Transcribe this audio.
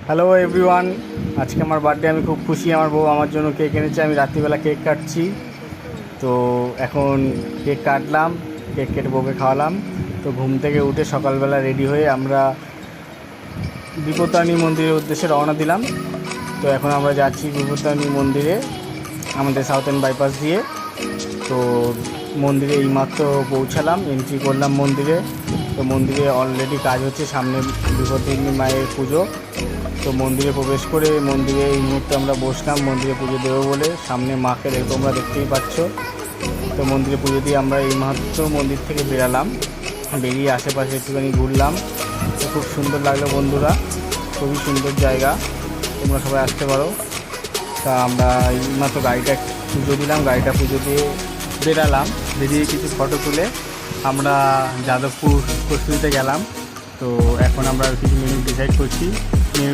Hello everyone, আজকে আমার birthday. আমি খুব খুশি। আমার বউ আমার জন্য কেক এনেছে। আমি রাত্রিবেলা কেক কাটছি। তো এখন কেক কাটলাম, কেক কেটে বউকে খাওয়ালাম। তো ঘুম থেকে উঠে সকালবেলা রেডি হয়ে আমরা বিপত্তারিণী মন্দিরের উদ্দেশ্যে রওনা দিলাম। তো এখন আমরা যাচ্ছি বিপত্তারিণী মন্দিরে, আমাদের সাউথার্ন বাইপাস দিয়ে। তো মন্দিরে এইমাত্র পৌঁছালাম, এন্ট্রি করলাম মন্দিরে। তো মন্দিরে অলরেডি কাজ হচ্ছে, সামনে বিপত্তারিণী মায়ের পুজো। তো মন্দিরে প্রবেশ করে মন্দিরে এই মুহূর্তে আমরা বসলাম মন্দিরে পুজো দেবো বলে। সামনে মাকে তোমরা দেখতেই পাচ্ছ। তো মন্দিরে পুজো দিয়ে আমরা এই মাত্র মন্দির থেকে বেরালাম, বেরিয়ে আশেপাশে একটুখানি ঘুরলাম। তো খুব সুন্দর লাগলো বন্ধুরা, খুবই সুন্দর জায়গা, তোমরা সবাই আসতে পারো। তা আমরা এই মাত্র গাড়িটা পুজো দিলাম, গাড়িটা পুজো দিয়ে বেরালাম। বেরিয়ে কিছু ফটো তুলে আমরা যাদবপুর কস্তুরীতে গেলাম। তো এখন আমরা কিছু মেনু ডিসাইড করছি। মেনু